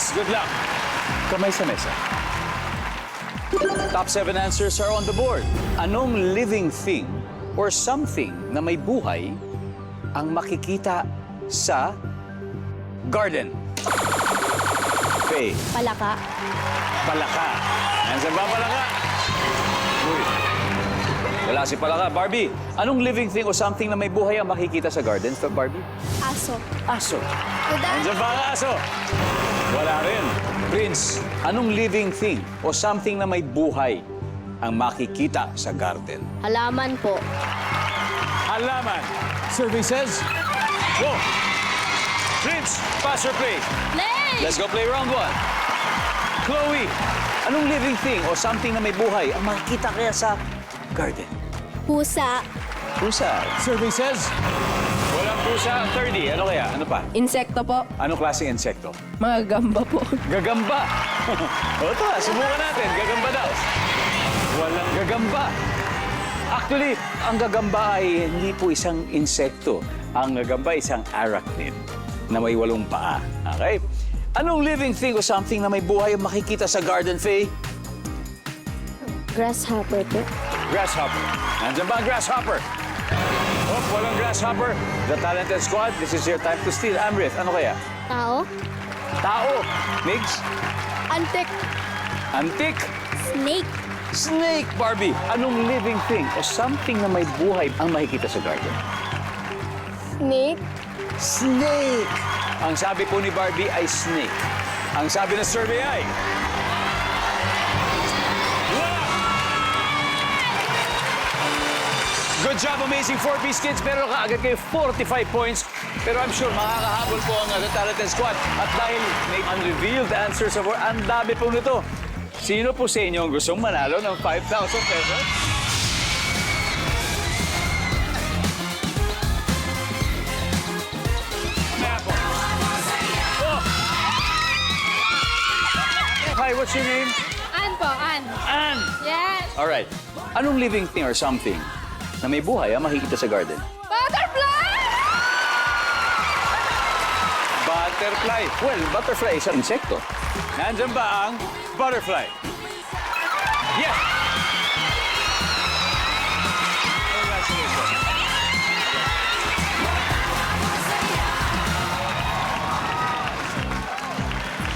Prince, good luck. Kamay sa mesa. Top 7 answers are on the board. Anong living thing or something na may buhay ang makikita sa garden? Faye. Palaka. Palaka. Nandiyan ba ang palaka? Uy. Wala si palaka. Barbie, anong living thing o something na may buhay ang makikita sa garden? Barbie? Aso. Aso. Udan. Nandiyan ba ang aso? Wala rin. Prince, anong living thing o something na may buhay ang makikita sa garden? Halaman po. Halaman. Survey says, go. Prince, pass or play? Play! Let's go play round 1. Chloe, anong living thing o something na may buhay ang makikita kaya sa garden? Pusa. Pusa. Survey says, walang pusa. 30. Ano kaya? Ano pa? Insekto po. Anong klaseng insekto? Mga gamba po. Gagamba. O ito, subukan natin. Gagamba daw. Walang gagamba. Actually, ang gagamba ay hindi po isang insekto. Ang gagamba ay isang arachnid na may 8 paa. Okay? Anong living thing o something na may buhay ang makikita sa garden, Faye? Grasshopper po. Grasshopper. Nandiyan ba ang grasshopper? Oh, walang grasshopper. The Talented Squad, this is your time to steal. Amrit, ano kaya? Tao. Tao. Migs? Antik. Antik. Snake. Snake, Barbie. Anong living thing o something na may buhay ang makikita sa garden? Snake. Snake. Ang sabi po ni Barbie ay snake. Ang sabi ng survey ay... Wala! Good job, amazing 4-piece kids. Pero kaagad kayo 45 points. Pero I'm sure makakahabol po ang The Talented Squad. At dahil may unrevealed answers of ang dami po nito. Sino po sa inyo ang gustong manalo ng 5,000 pesos? Oh! Hi, what's your name? Ann po, Ann. Ann. Yes. All right. Anong living thing or something na may buhay ang makikita sa garden? Butterfly! Butterfly. Well, butterfly is an insekto. Nandyan ba ang butterfly? Yes! Congratulations.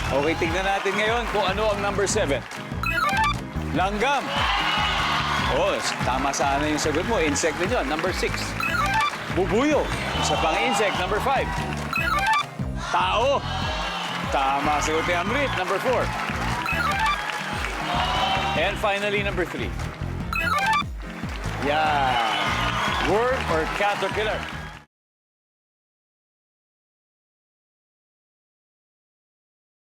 Okay, tignan natin ngayon kung ano ang number 7. Langgam. Oh, tama sana yung sagot mo. Insect din yun. Number 6. Bubuyo. Isa pang insect. Number 5. Tao. Tama sagot ni Amrit. Number 4. And finally, number 3. Yeah. Worm or caterpillar.